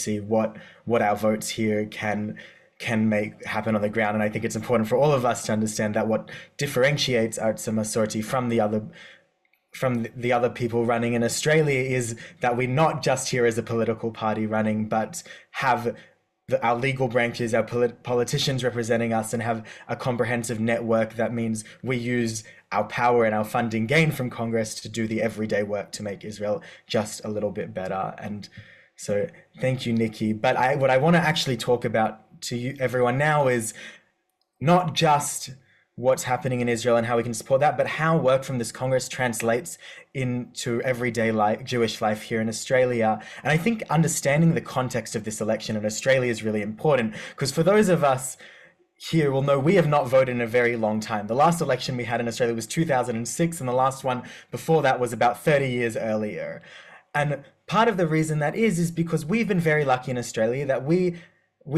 see what our votes here can make happen on the ground. And I think it's important for all of us to understand that what differentiates Arza Masorti from the other people running in Australia is that we're not just here as a political party running, but have our legal branches, our politicians representing us, and have a comprehensive network. That means we use our power and our funding gained from Congress to do the everyday work to make Israel just a little bit better. And so thank you, Nikki. But what I want to actually talk about to you, everyone now, is not just what's happening in Israel and how we can support that, but how work from this Congress translates into everyday life, Jewish life here in Australia. And I think understanding the context of this election in Australia is really important, because for those of us here will know we have not voted in a very long time. The last election we had in Australia was 2006, and the last one before that was about 30 years earlier. And part of the reason that is because we've been very lucky in Australia that we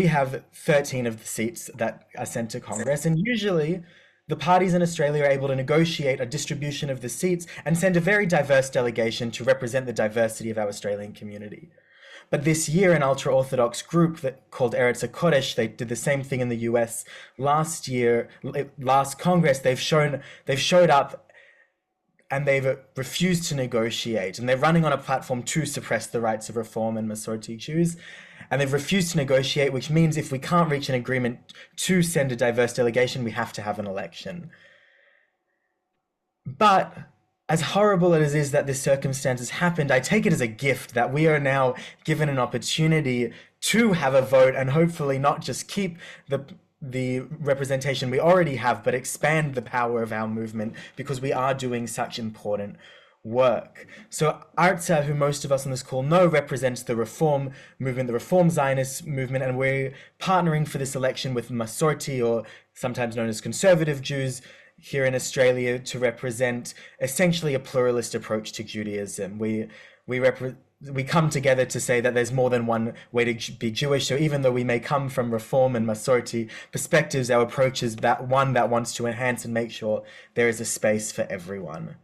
have 13 of the seats that are sent to Congress, and usually the parties in Australia are able to negotiate a distribution of the seats and send a very diverse delegation to represent the diversity of our Australian community. But this year, an ultra-Orthodox group called Eretz HaKodesh, they did the same thing in the US last year, last Congress. They've showed up and they've refused to negotiate. And they're running on a platform to suppress the rights of Reform and Masorti Jews. And they've refused to negotiate, which means if we can't reach an agreement to send a diverse delegation, we have to have an election. But as horrible as it is that this circumstance has happened, I take it as a gift that we are now given an opportunity to have a vote and hopefully not just keep the representation we already have, but expand the power of our movement, because we are doing such important work. So Arza, who most of us on this call know, represents the Reform movement, the Reform Zionist movement, and we're partnering for this election with Masorti, or sometimes known as conservative Jews, here in Australia, to represent essentially a pluralist approach to Judaism. We come together to say that there's more than one way to be Jewish. So even though we may come from Reform and Masorti perspectives, our approach is that one that wants to enhance and make sure there is a space for everyone.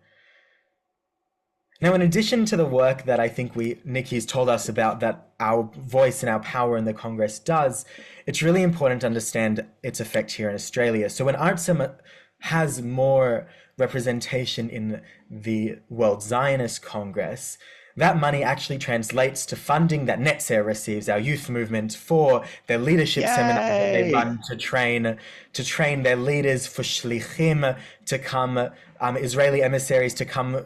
Now, in addition to the work that I think Nikki's told us about, that our voice and our power in the Congress does, it's really important to understand its effect here in Australia. So when Arza has more representation in the World Zionist Congress, that money actually translates to funding that Netzer receives, our youth movement, for their leadership seminars that they run to train their leaders, for shlichim to come, Israeli emissaries to come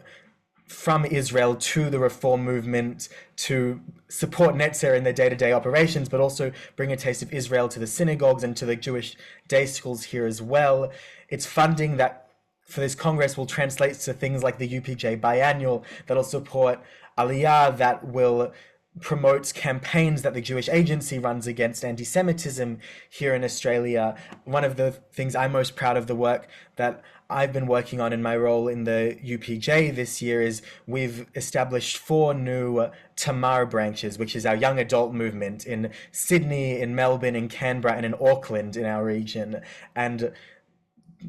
from Israel to the Reform movement to support Netzer in their day-to-day operations, but also bring a taste of Israel to the synagogues and to the Jewish day schools here as well. It's funding that for this Congress will translate to things like the UPJ biannual that'll support Aliyah, that will promote campaigns that the Jewish Agency runs against anti-Semitism here in Australia. One of the things I'm most proud of, the work that I've been working on in my role in the UPJ this year, is we've established 4 new Tamar branches, which is our young adult movement in Sydney, in Melbourne, in Canberra, and in Auckland in our region. And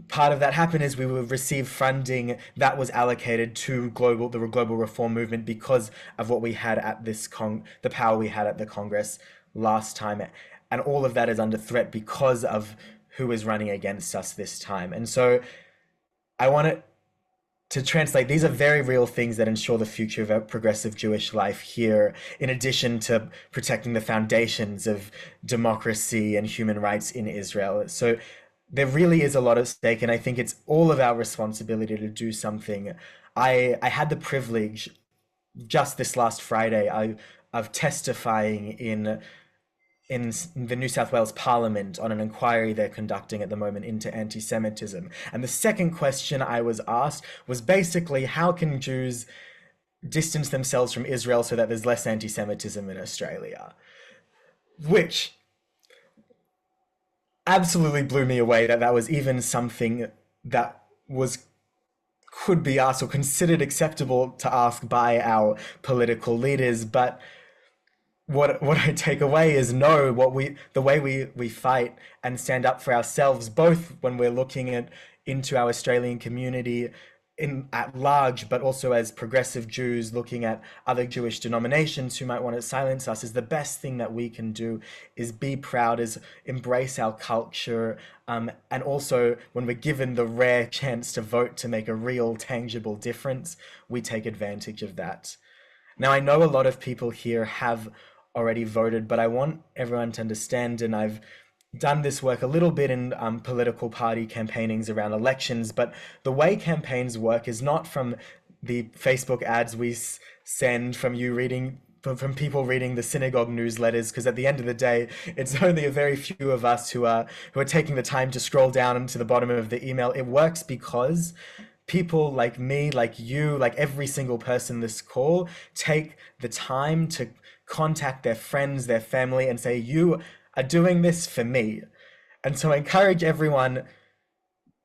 part of that happened is we would receive funding that was allocated to the global Reform movement because of what we had at the power we had at the Congress last time. And all of that is under threat because of who is running against us this time. And so I want to translate, these are very real things that ensure the future of a progressive Jewish life here, in addition to protecting the foundations of democracy and human rights in Israel. So there really is a lot at stake, and I think it's all of our responsibility to do something. I had the privilege just this last Friday of testifying in the New South Wales Parliament on an inquiry they're conducting at the moment into anti-Semitism. And the second question I was asked was basically, how can Jews distance themselves from Israel so that there's less anti-Semitism in Australia? Which absolutely blew me away that was even something that could be asked or considered acceptable to ask by our political leaders. But what I take away is the way we fight and stand up for ourselves, both when we're looking into our Australian community in at large, but also as progressive Jews looking at other Jewish denominations who might want to silence us, is the best thing that we can do is be proud, is embrace our culture, and also when we're given the rare chance to vote to make a real tangible difference, we take advantage of that. Now, I know a lot of people here have already voted, but I want everyone to understand, and I've done this work a little bit in political party campaignings around elections, but the way campaigns work is not from the Facebook ads we send, from you reading, from people reading the synagogue newsletters, because at the end of the day, it's only a very few of us who are taking the time to scroll down into the bottom of the email. It works because people like me, like you, like every single person in this call, take the time to contact their friends, their family, and say, you are doing this for me. And so I encourage everyone,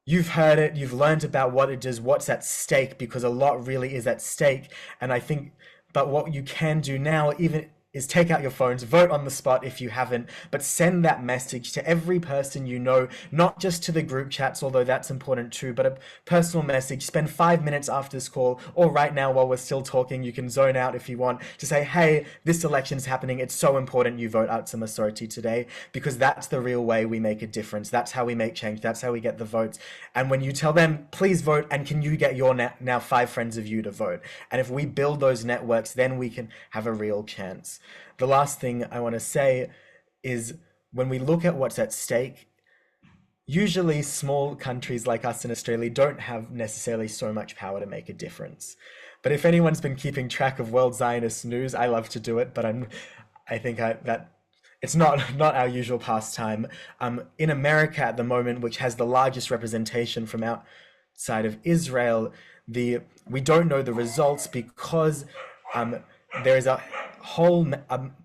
you've heard it, you've learned about what it is, what's at stake, because a lot really is at stake. And I think, but what you can do now, even is take out your phones, vote on the spot if you haven't, but send that message to every person you know, not just to the group chats, although that's important too, but a personal message. Spend 5 minutes after this call, or right now while we're still talking, you can zone out if you want, to say, hey, this election's happening, it's so important you vote Arza Masorti today, because that's the real way we make a difference. That's how we make change. That's how we get the votes. And when you tell them, please vote, and can you get your now 5 friends of you to vote? And if we build those networks, then we can have a real chance. The last thing I want to say is, when we look at what's at stake, usually small countries like us in Australia don't have necessarily so much power to make a difference. But if anyone's been keeping track of World Zionist News, I love to do it, but that it's not our usual pastime. In America at the moment, which has the largest representation from outside of Israel, we don't know the results because there is a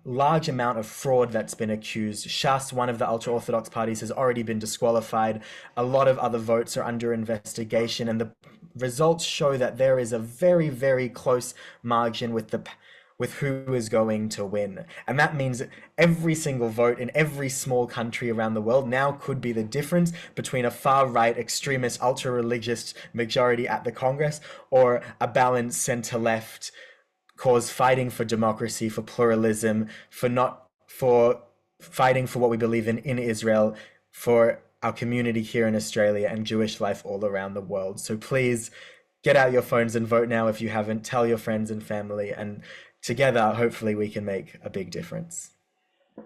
large amount of fraud that's been accused. Shas, one of the ultra-Orthodox parties, has already been disqualified. A lot of other votes are under investigation, and the results show that there is a very, very close margin with who is going to win. And that means every single vote in every small country around the world now could be the difference between a far-right, extremist, ultra-religious majority at the Congress or a balanced center-left cause fighting for democracy, for pluralism, for fighting for what we believe in Israel, for our community here in Australia, and Jewish life all around the world. So please get out your phones and vote now if you haven't. Tell your friends and family, and together, hopefully, we can make a big difference.